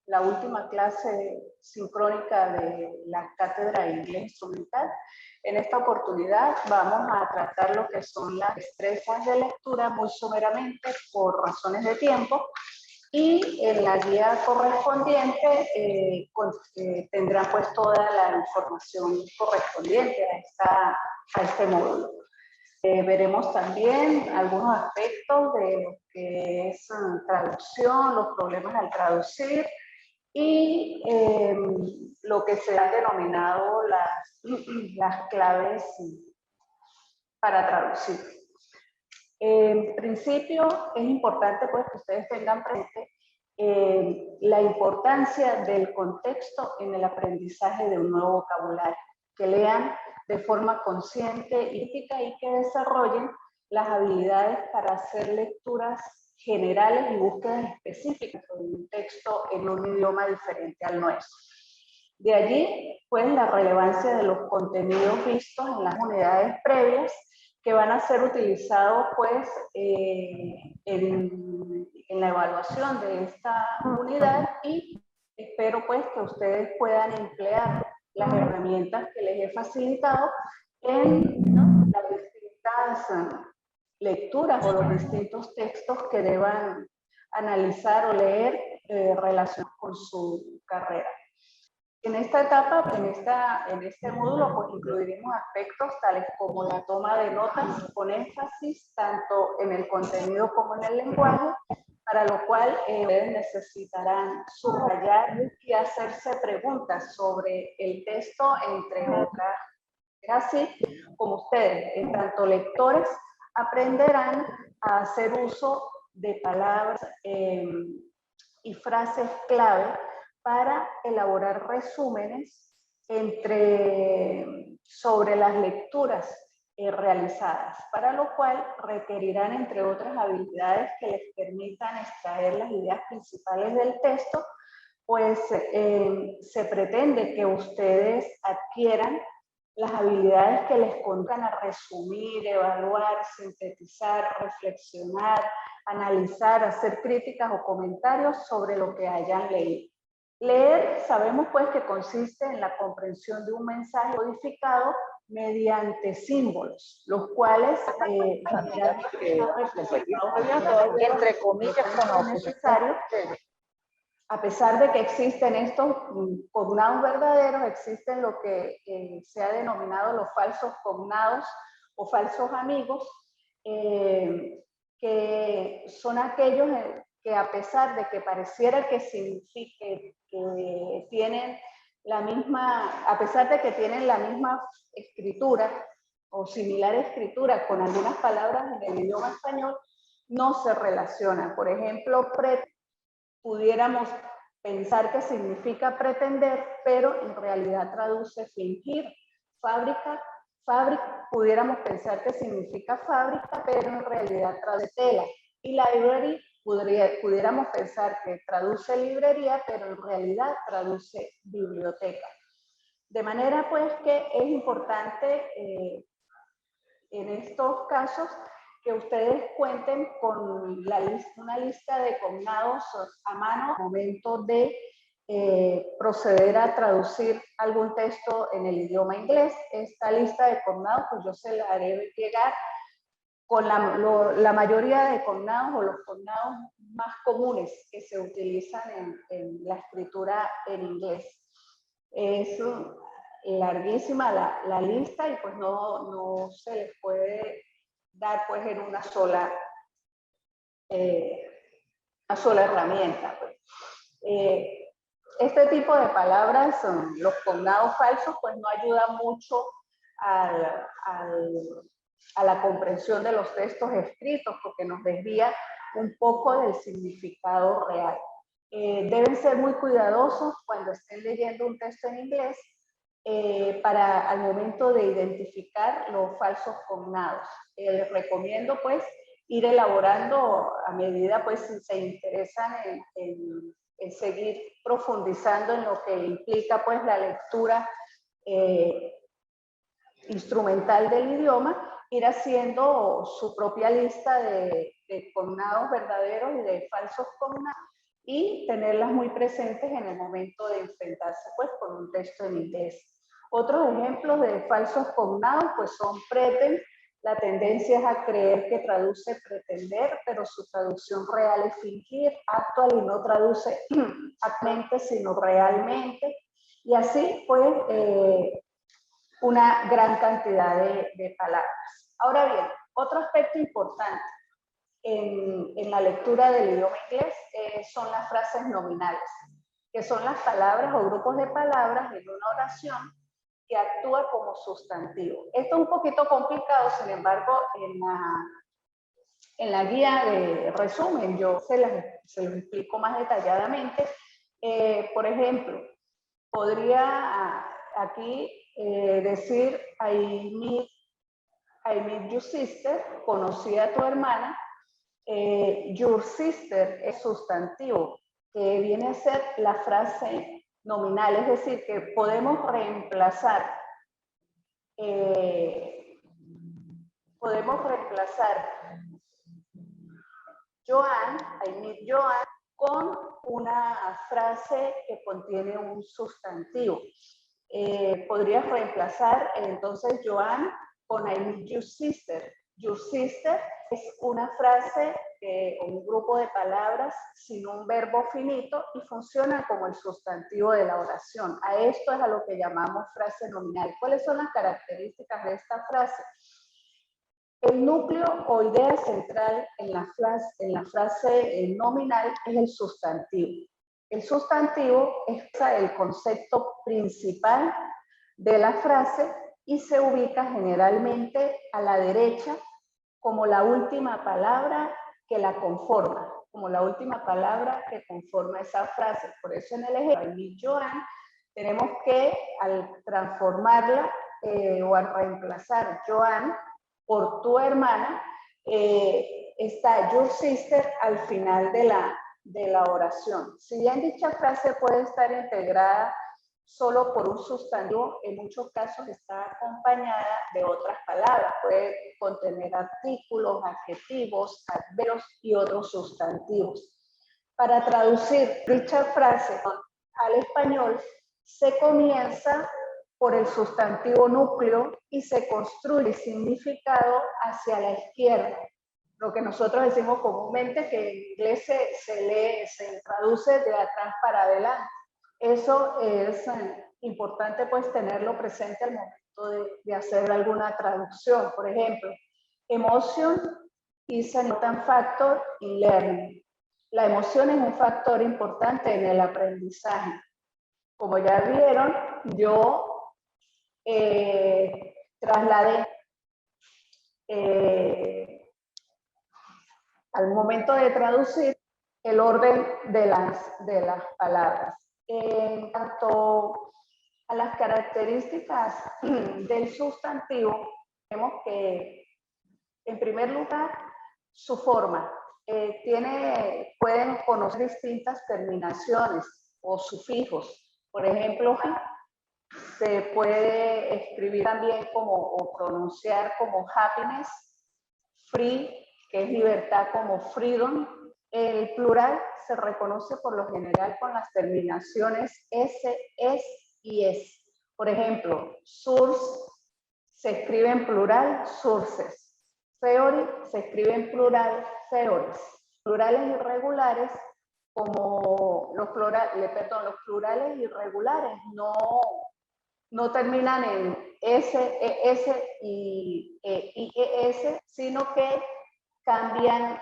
la última clase sincrónica de la Cátedra de Inglés Instrumental. En esta oportunidad vamos a tratar lo que son las destrezas de lectura muy someramente por razones de tiempo, y en la guía correspondiente tendrán pues toda la información correspondiente a este módulo. Veremos también algunos aspectos de lo que es traducción, los problemas al traducir y lo que se han denominado las claves para traducir. En principio es importante pues que ustedes tengan presente la importancia del contexto en el aprendizaje de un nuevo vocabulario, que lean de forma consciente y crítica y que desarrollen las habilidades para hacer lecturas generales y búsquedas específicas de un texto en un idioma diferente al nuestro. De allí, pues, la relevancia de los contenidos vistos en las unidades previas que van a ser utilizados, pues, en la evaluación de esta unidad, y espero, pues, que ustedes puedan emplear las herramientas que les he facilitado en las distintas lecturas o los distintos textos que deban analizar o leer relacionados con su carrera. En esta etapa, en este módulo, pues incluiremos aspectos tales como la toma de notas con énfasis tanto en el contenido como en el lenguaje, para lo cual ustedes necesitarán subrayar y hacerse preguntas sobre el texto, entre otras. Es así como ustedes, en tanto lectores, aprenderán a hacer uso de palabras y frases clave para elaborar resúmenes sobre las lecturas realizadas, para lo cual requerirán, entre otras habilidades que les permitan extraer las ideas principales del texto, pues se pretende que ustedes adquieran las habilidades que les conducan a resumir, evaluar, sintetizar, reflexionar, analizar, hacer críticas o comentarios sobre lo que hayan leído. Leer, sabemos pues que consiste en la comprensión de un mensaje codificado mediante símbolos, los cuales entre comillas son necesarios. A pesar de que existen estos cognados verdaderos, existen lo que se ha denominado los falsos cognados o falsos amigos, que son aquellos que, a pesar de que pareciera que signifique que tienen la misma, a pesar de que tienen la misma escritura o similar escritura con algunas palabras en el idioma español, no se relacionan. Por ejemplo, pudiéramos pensar que significa pretender, pero en realidad traduce fingir. Fábrica, pudiéramos pensar que significa fábrica, pero en realidad traduce tela. Y library, pudiéramos pensar que traduce librería, pero en realidad traduce biblioteca. De manera pues que es importante en estos casos que ustedes cuenten con una lista de cognados a mano al momento de proceder a traducir algún texto en el idioma inglés. Esta lista de cognados, pues yo se la haré llegar con la mayoría de cognados o los cognados más comunes que se utilizan en la escritura en inglés. Es larguísima la lista y pues no se les puede dar pues en una sola herramienta. Pues. Este tipo de palabras, los cognados falsos, pues no ayudan mucho a la comprensión de los textos escritos, porque nos desvía un poco del significado real. Deben ser muy cuidadosos cuando estén leyendo un texto en inglés para al momento de identificar los falsos cognados. Les recomiendo pues ir elaborando a medida pues si se interesan en seguir profundizando en lo que implica pues la lectura instrumental del idioma, ir haciendo su propia lista de cognados verdaderos y de falsos cognados, y tenerlas muy presentes en el momento de enfrentarse pues con un texto en inglés. Otros ejemplos de falsos cognados pues son pretend. La tendencia es a creer que traduce pretender, pero su traducción real es fingir. Actual y no traduce actualmente, sino realmente. Y así pues una gran cantidad de palabras. Ahora bien, otro aspecto importante en la lectura del idioma inglés son las frases nominales, que son las palabras o grupos de palabras en una oración que actúa como sustantivo. Esto es un poquito complicado, sin embargo, en la guía de resumen yo se los explico más detalladamente. Por ejemplo, podría aquí decir I meet your sister, conocí a tu hermana. Your sister es sustantivo, que viene a ser la frase nominal, es decir, que podemos reemplazar Joan, I meet Joan, con una frase que contiene un sustantivo. Podrías reemplazar entonces Joan con I meet your sister. Your sister es una frase o un grupo de palabras sin un verbo finito y funciona como el sustantivo de la oración. A esto es a lo que llamamos frase nominal. ¿Cuáles son las características de esta frase? El núcleo o idea central en la frase nominal es el sustantivo. El sustantivo es el concepto principal de la frase y se ubica generalmente a la derecha como la última palabra que la conforma, como la última palabra que conforma esa frase. Por eso en el ejemplo de Joan tenemos que al transformarla o al reemplazar Joan por tu hermana, está your sister al final de la oración. Si bien dicha frase puede estar integrada solo por un sustantivo, en muchos casos está acompañada de otras palabras. Puede contener artículos, adjetivos, adverbios y otros sustantivos. Para traducir dicha frase al español, se comienza por el sustantivo núcleo y se construye el significado hacia la izquierda. Lo que nosotros decimos comúnmente que en inglés se traduce de atrás para adelante. Eso es importante pues tenerlo presente al momento de hacer alguna traducción. Por ejemplo, emotion is an important factor in learning. La emoción es un factor importante en el aprendizaje. Como ya vieron, yo trasladé al momento de traducir el orden de las palabras. En cuanto a las características del sustantivo, tenemos que, en primer lugar, su forma. Pueden conocer distintas terminaciones o sufijos. Por ejemplo, se puede escribir también o pronunciar como happiness, free, que es libertad, como freedom. El plural se reconoce por lo general con las terminaciones s, es y es. Por ejemplo, source se escribe en plural, sources. Theory se escribe en plural, theories. Plurales irregulares, como los plurales irregulares no terminan en S, ES y IES, sino que cambian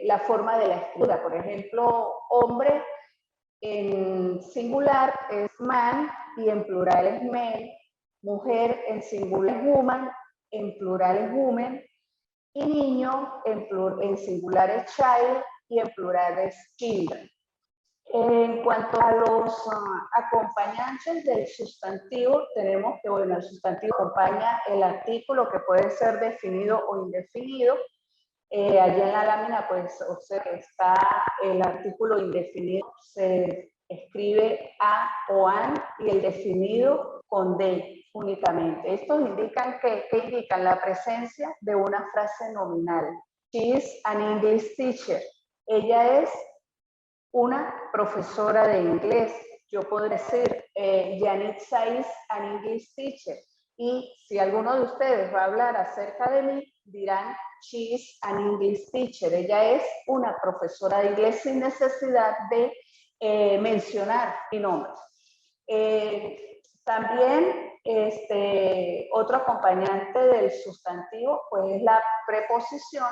la forma de la escritura. Por ejemplo, hombre en singular es man y en plural es men. Mujer en singular es woman, en plural es woman. Y niño en singular es child y en plural es children. En cuanto a los acompañantes del sustantivo, tenemos que, bueno, el sustantivo acompaña el artículo que puede ser definido o indefinido. Allí en la lámina, pues, observa que está el artículo indefinido, se escribe a o an, y el definido con de únicamente. Estos indican que indican la presencia de una frase nominal. She is an English teacher. Ella es una profesora de inglés. Yo puedo decir, Yanitza is an English teacher. Y si alguno de ustedes va a hablar acerca de mí, dirán, she is an English teacher. Ella es una profesora de inglés sin necesidad de mencionar mi nombre. También otro acompañante del sustantivo pues es la preposición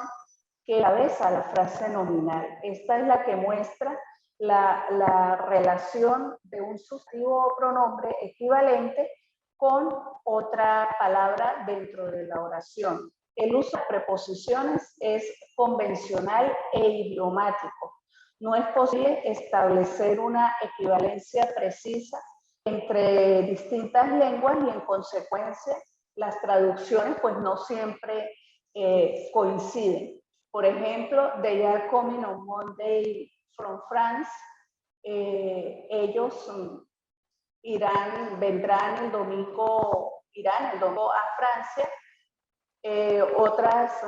que encabeza la frase nominal. Esta es la que muestra la relación de un sustantivo o pronombre equivalente con otra palabra dentro de la oración. El uso de preposiciones es convencional e idiomático. No es posible establecer una equivalencia precisa entre distintas lenguas y en consecuencia las traducciones pues no siempre coinciden. Por ejemplo, they are coming on Monday from France. Ellos vendrán el domingo a Francia. Otras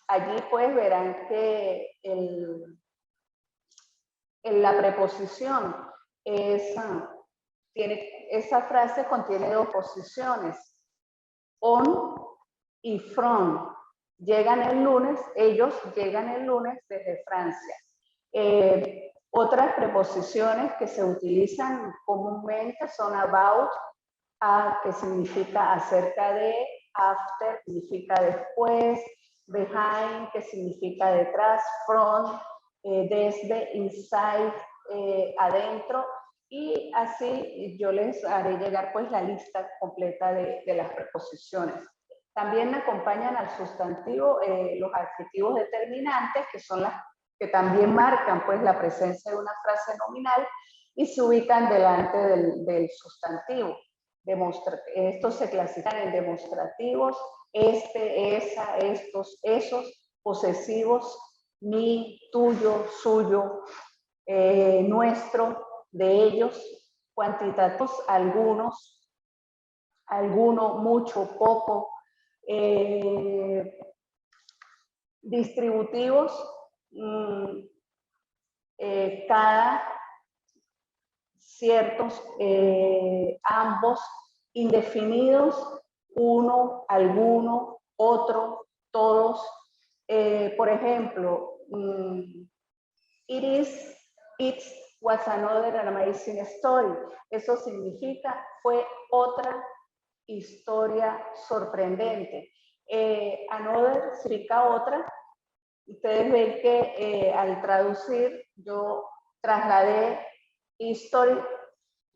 allí pues verán que la preposición esa frase contiene dos posiciones, on y from. Ellos llegan el lunes desde Francia. Otras preposiciones que se utilizan comúnmente son about, que significa acerca de, after significa después, behind, que significa detrás, from, desde, inside, adentro, y así yo les haré llegar pues la lista completa de las preposiciones. También me acompañan al sustantivo los adjetivos determinantes, que son las que también marcan pues la presencia de una frase nominal y se ubican delante del sustantivo. Estos se clasifican en demostrativos, esa, estos, esos, posesivos, mi, tuyo, suyo, nuestro, de ellos, cuantitativos, algunos, alguno, mucho, poco, distributivos, cada, ciertos, ambos, indefinidos, uno, alguno, otro, todos. Por ejemplo, it was another amazing story. Eso significa, fue otra historia sorprendente. Another significa otra. Ustedes ven que al traducir yo trasladé history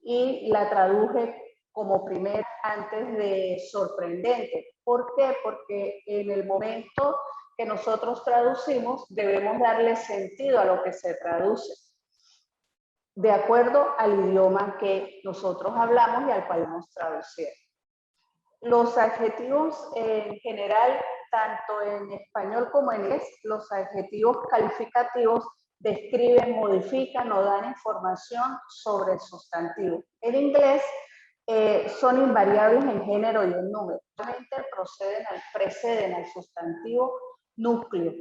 y la traduje como primera antes de sorprendente. ¿Por qué? Porque en el momento que nosotros traducimos debemos darle sentido a lo que se traduce, de acuerdo al idioma que nosotros hablamos y al cual vamos a traducir. Los adjetivos en general, tanto en español como en inglés, los adjetivos calificativos describen, modifican o dan información sobre el sustantivo. En inglés son invariables en género y en número. Realmente preceden al sustantivo núcleo.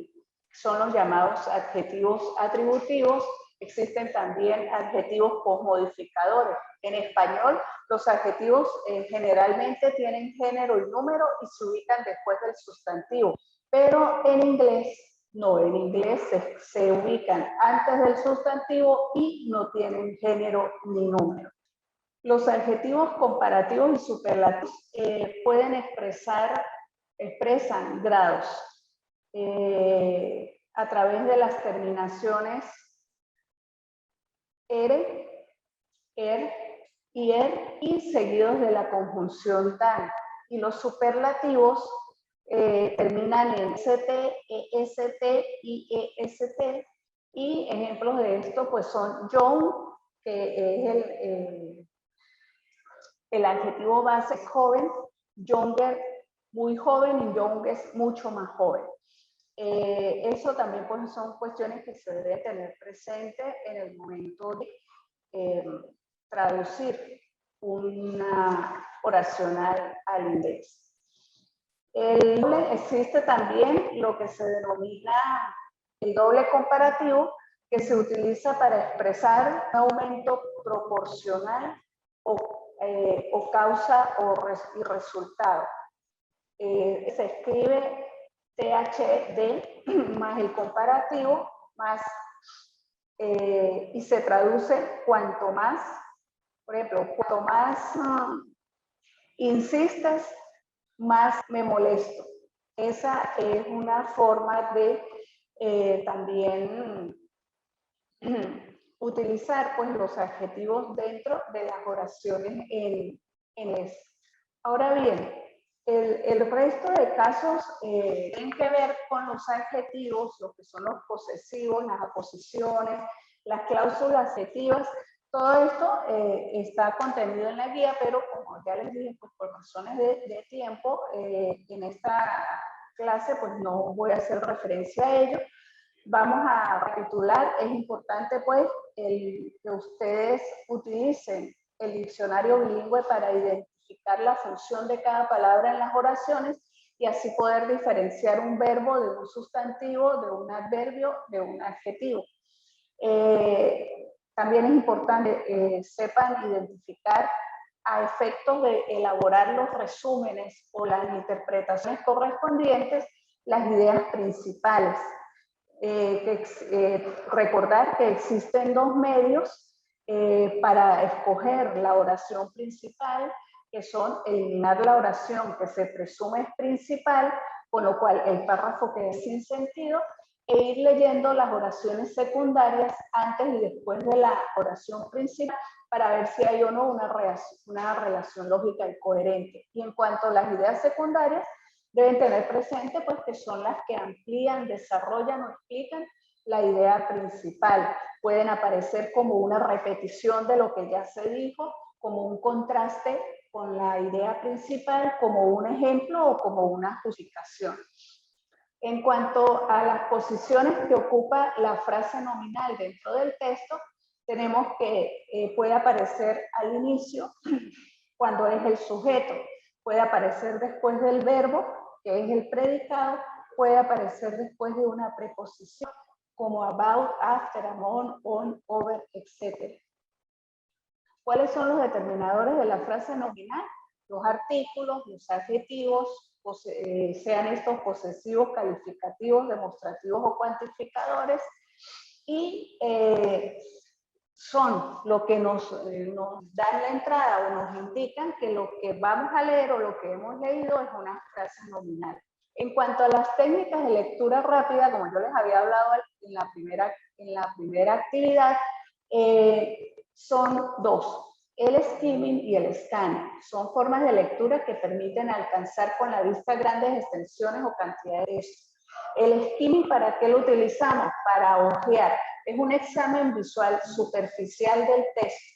Son los llamados adjetivos atributivos. Existen también adjetivos posmodificadores. En español, los adjetivos generalmente tienen género y número y se ubican después del sustantivo. Pero en inglés, no, en inglés se ubican antes del sustantivo y no tienen género ni número. Los adjetivos comparativos y superlativos expresan grados a través de las terminaciones ere, ier y seguidos de la conjunción dan. Y los superlativos terminan en st, est y est. Y ejemplos de esto pues son young, que es el adjetivo base joven, younger, muy joven, y young es mucho más joven. Eso también pues son cuestiones que se debe tener presente en el momento de traducir una oración al inglés. Existe también lo que se denomina el doble comparativo, que se utiliza para expresar un aumento proporcional o causa y resultado. Se escribe THD más el comparativo más y se traduce cuanto más, por ejemplo, cuanto más insistes, más me molesto. Esa es una forma de también utilizar pues, los adjetivos dentro de las oraciones en eso. Ahora bien, el resto de casos tienen que ver con los adjetivos, lo que son los posesivos, las aposiciones, las cláusulas adjetivas. Todo esto está contenido en la guía, pero como ya les dije, pues por razones de tiempo, en esta clase pues no voy a hacer referencia a ello. Vamos a recapitular. Es importante pues que ustedes utilicen el diccionario bilingüe para identificar la función de cada palabra en las oraciones y así poder diferenciar un verbo de un sustantivo, de un adverbio, de un adjetivo. También es importante sepan identificar a efectos de elaborar los resúmenes o las interpretaciones correspondientes, las ideas principales. Recordar que existen dos medios para escoger la oración principal, que son eliminar la oración que se presume es principal, con lo cual el párrafo queda sin sentido, e ir leyendo las oraciones secundarias antes y después de la oración principal para ver si hay o no una relación lógica y coherente. Y en cuanto a las ideas secundarias, deben tener presente pues, que son las que amplían, desarrollan o explican la idea principal. Pueden aparecer como una repetición de lo que ya se dijo, como un contraste con la idea principal, como un ejemplo o como una justificación. En cuanto a las posiciones que ocupa la frase nominal dentro del texto, tenemos que puede aparecer al inicio, cuando es el sujeto, puede aparecer después del verbo, que es el predicado, puede aparecer después de una preposición, como about, after, among, on, over, etc. ¿Cuáles son los determinadores de la frase nominal? Los artículos, los adjetivos, sean estos posesivos, calificativos, demostrativos o cuantificadores, y son lo que nos dan la entrada o nos indican que lo que vamos a leer o lo que hemos leído es una frase nominal. En cuanto a las técnicas de lectura rápida, como yo les había hablado en la primera actividad, son dos. El skimming y el scanning son formas de lectura que permiten alcanzar con la vista grandes extensiones o cantidades de texto. El skimming, ¿para qué lo utilizamos? Para ojear. Es un examen visual superficial del texto.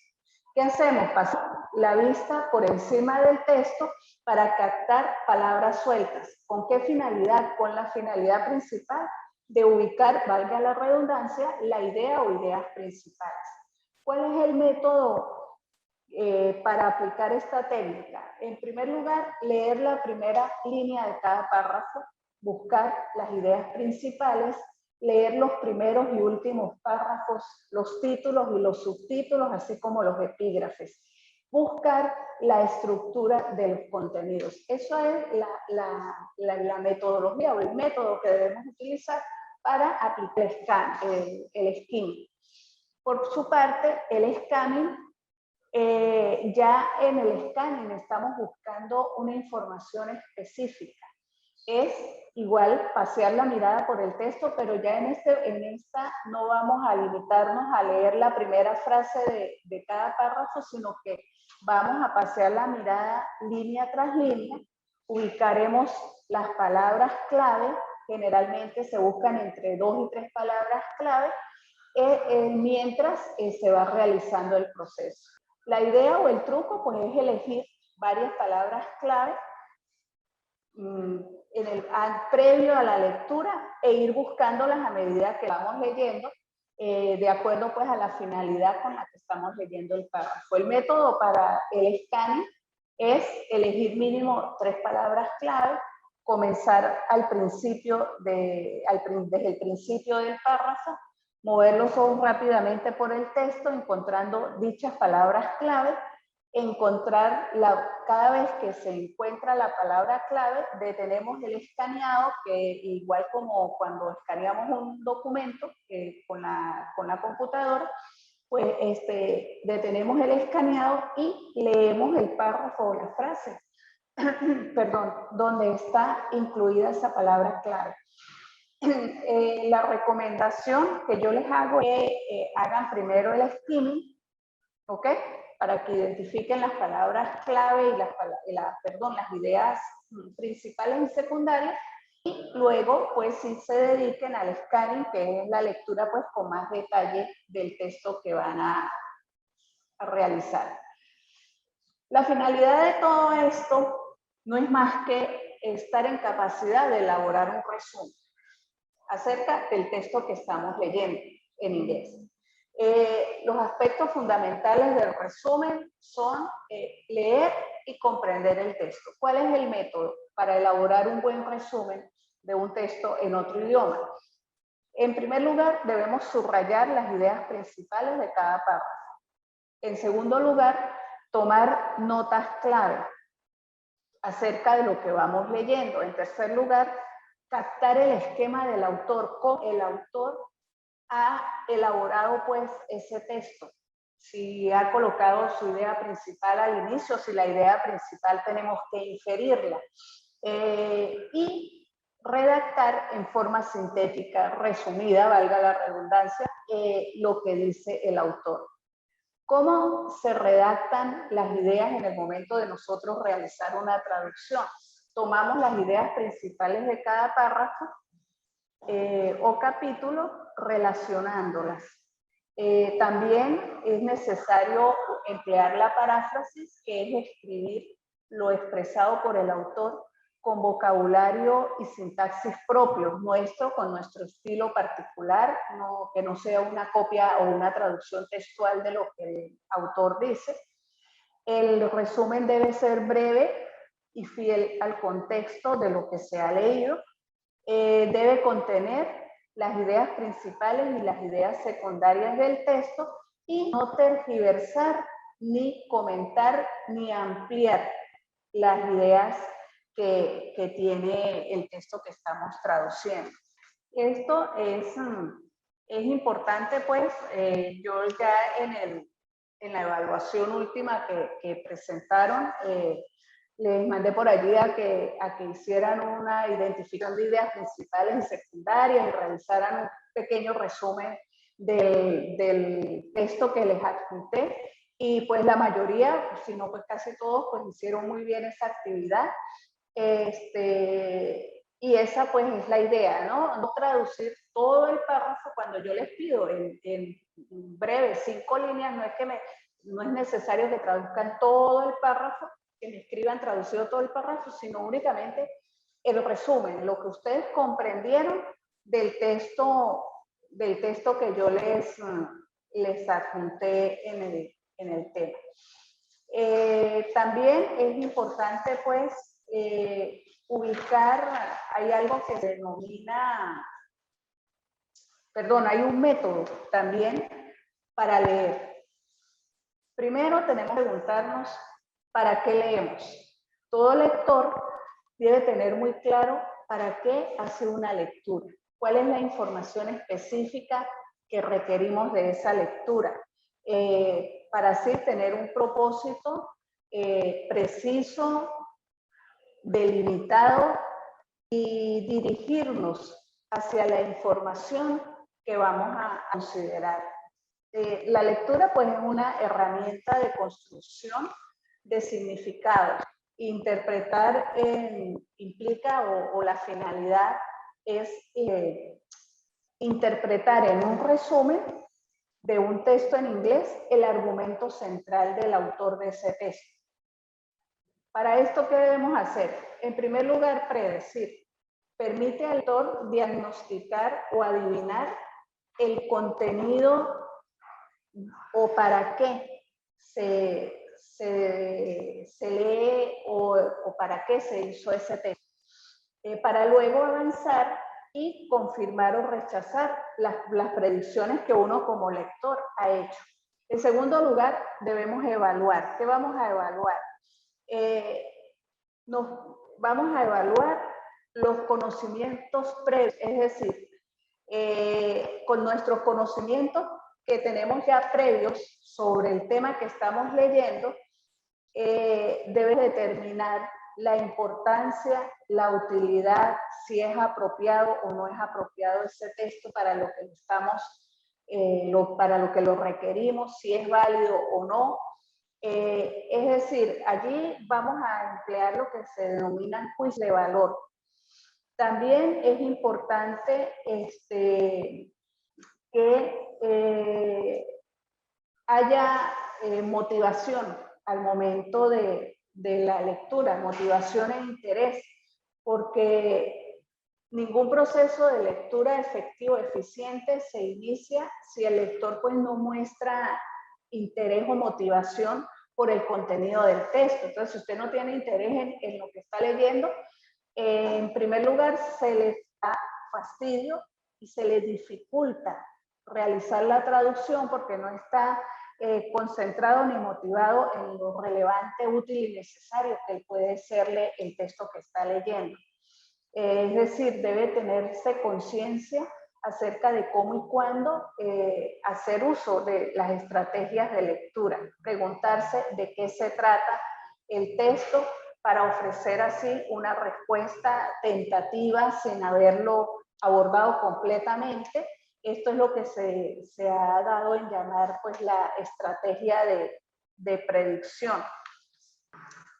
¿Qué hacemos? Pasamos la vista por encima del texto para captar palabras sueltas. ¿Con qué finalidad? Con la finalidad principal de ubicar, valga la redundancia, la idea o ideas principales. ¿Cuál es el método para aplicar esta técnica? En primer lugar, leer la primera línea de cada párrafo, buscar las ideas principales, leer los primeros y últimos párrafos, los títulos y los subtítulos, así como los epígrafes. Buscar la estructura de los contenidos. Eso es la metodología o el método que debemos utilizar para aplicar el skimming. Por su parte, el scanning, ya en el scanning estamos buscando una información específica. Es igual pasear la mirada por el texto, pero ya en esta no vamos a limitarnos a leer la primera frase de cada párrafo, sino que vamos a pasear la mirada línea tras línea, ubicaremos las palabras clave, generalmente se buscan entre 2 y 3 palabras clave, mientras se va realizando el proceso. La idea o el truco pues, es elegir varias palabras clave previo a la lectura e ir buscándolas a medida que vamos leyendo, de acuerdo pues, a la finalidad con la que estamos leyendo el párrafo. El método para el scanning es elegir mínimo 3 palabras clave, comenzar desde el principio del párrafo, mover los ojos rápidamente por el texto, encontrando dichas palabras clave, cada vez que se encuentra la palabra clave, detenemos el escaneado, que igual como cuando escaneamos un documento con la computadora, pues detenemos el escaneado y leemos el párrafo o la frase, perdón, donde está incluida esa palabra clave. La recomendación que yo les hago es que hagan primero el skimming, ¿ok? Para que identifiquen las palabras clave y las ideas principales y secundarias, y luego pues sí se dediquen al scanning, que es la lectura pues con más detalle del texto que van a realizar. La finalidad de todo esto no es más que estar en capacidad de elaborar un resumen acerca del texto que estamos leyendo en inglés. Los aspectos fundamentales del resumen son leer y comprender el texto. ¿Cuál es el método para elaborar un buen resumen de un texto en otro idioma? En primer lugar, debemos subrayar las ideas principales de cada párrafo. En segundo lugar, tomar notas clave acerca de lo que vamos leyendo. En tercer lugar, captar el esquema del autor, cómo el autor ha elaborado pues ese texto, si ha colocado su idea principal al inicio, si la idea principal tenemos que inferirla, y redactar en forma sintética, resumida, valga la redundancia, lo que dice el autor. ¿Cómo se redactan las ideas en el momento de nosotros realizar una traducción? Tomamos las ideas principales de cada párrafo o capítulo relacionándolas. También es necesario emplear la paráfrasis, que es escribir lo expresado por el autor con vocabulario y sintaxis propios, con nuestro estilo particular, que no sea una copia o una traducción textual de lo que el autor dice. El resumen debe ser breve y fiel al contexto de lo que se ha leído. Debe contener las ideas principales y las ideas secundarias del texto y no tergiversar, ni comentar, ni ampliar las ideas que tiene el texto que estamos traduciendo. Esto es importante, pues, yo ya en la evaluación última que presentaron, les mandé por allí a que hicieran una identificación de ideas principales y secundarias y realizaran un pequeño resumen del texto que les adjunté. Y pues la mayoría, si no pues casi todos, pues hicieron muy bien esa actividad. Y esa pues es la idea, ¿no? No traducir todo el párrafo cuando yo les pido en breve, 5 líneas, no es necesario que traduzcan todo el párrafo, que me escriban traducido todo el párrafo, sino únicamente el resumen, lo que ustedes comprendieron del texto que yo les adjunté en el tema. También es importante pues ubicar, hay algo que se denomina, hay un método también para leer. Primero tenemos que preguntarnos ¿para qué leemos? Todo lector debe tener muy claro para qué hace una lectura, cuál es la información específica que requerimos de esa lectura, para así tener un propósito preciso, delimitado y dirigirnos hacia la información que vamos a considerar. La lectura pues es una herramienta de construcción de significados. Interpretar implica o la finalidad es interpretar en un resumen de un texto en inglés el argumento central del autor de ese texto. Para esto, ¿qué debemos hacer? En primer lugar, predecir. Permite al autor diagnosticar o adivinar el contenido o para qué se lee o para qué se hizo ese texto. Para luego avanzar y confirmar o rechazar las predicciones que uno como lector ha hecho. En segundo lugar, debemos evaluar. ¿Qué vamos a evaluar? Vamos a evaluar los conocimientos previos, es decir, con nuestros conocimientos que tenemos ya previos sobre el tema que estamos leyendo, debe determinar la importancia, la utilidad, si es apropiado o no es apropiado ese texto para lo que estamos, para lo que lo requerimos, si es válido o no. Es decir, allí vamos a emplear lo que se denomina juicio de valor. También es importante que haya motivación al momento de la lectura, motivación e interés, porque ningún proceso de lectura efectivo, eficiente, se inicia si el lector pues no muestra interés o motivación por el contenido del texto. Entonces, si usted no tiene interés en lo que está leyendo, en primer lugar se le da fastidio y se le dificulta realizar la traducción porque no está concentrado ni motivado en lo relevante, útil y necesario que puede serle el texto que está leyendo. Es decir, debe tenerse conciencia acerca de cómo y cuándo hacer uso de las estrategias de lectura, preguntarse de qué se trata el texto para ofrecer así una respuesta tentativa sin haberlo abordado completamente. Esto es lo que se ha dado en llamar pues la estrategia de predicción.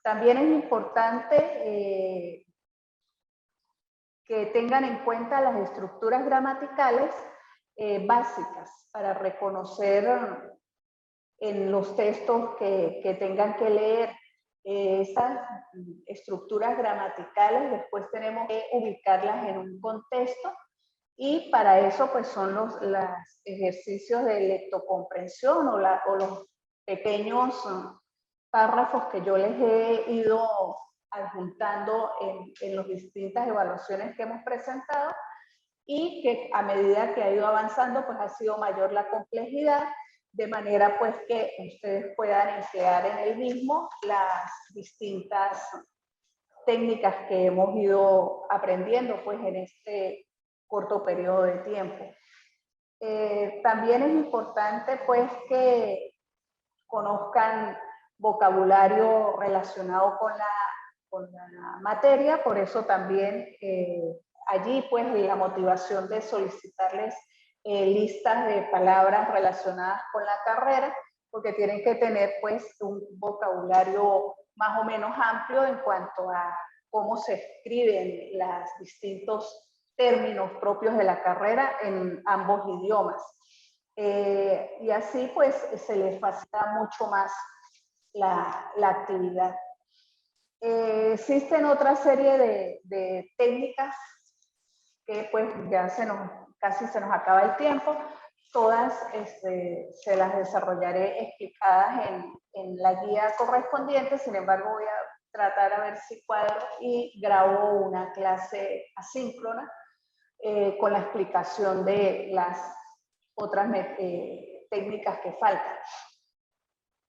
También es importante que tengan en cuenta las estructuras gramaticales básicas para reconocer en los textos que tengan que leer esas estructuras gramaticales. Después tenemos que ubicarlas en un contexto y para eso pues son los ejercicios de lectocomprensión o los pequeños párrafos que yo les he ido adjuntando en las distintas evaluaciones que hemos presentado y que a medida que ha ido avanzando pues ha sido mayor la complejidad, de manera pues que ustedes puedan emplear en el mismo las distintas técnicas que hemos ido aprendiendo pues en este corto periodo de tiempo. También es importante pues que conozcan vocabulario relacionado con la materia, por eso también allí pues la motivación de solicitarles listas de palabras relacionadas con la carrera, porque tienen que tener pues un vocabulario más o menos amplio en cuanto a cómo se escriben los distintos términos propios de la carrera en ambos idiomas. Y así pues se les facilita mucho más la actividad. Existen otra serie de técnicas que pues ya casi se nos acaba el tiempo. Todas se las desarrollaré explicadas en la guía correspondiente. Sin embargo, voy a tratar a ver si cuadro y grabo una clase asíncrona con la explicación de las otras técnicas que faltan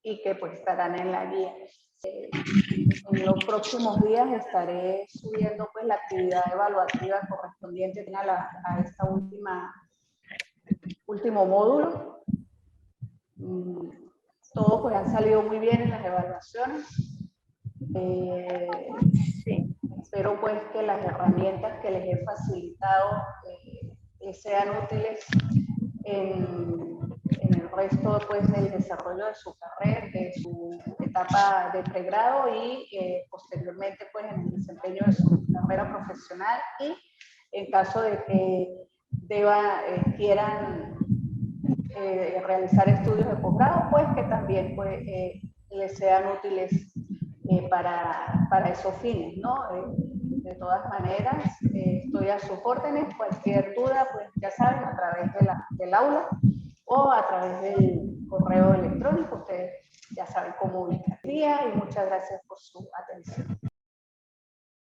y que pues estarán en la guía. En los próximos días estaré subiendo pues la actividad evaluativa correspondiente a esta último módulo. Todos pues han salido muy bien en las evaluaciones. Sí, espero pues que las herramientas que les he facilitado sean útiles en el resto pues del desarrollo de su carrera, de su etapa de pregrado y posteriormente pues en el desempeño de su carrera profesional, y en caso de que quieran realizar estudios de posgrado, pues que también pues, les sean útiles para esos fines, ¿no? De todas maneras, estoy a sus órdenes. Cualquier duda, pues ya saben, a través del aula o a través del correo electrónico. Ustedes ya saben cómo ubicar. Y muchas gracias por su atención.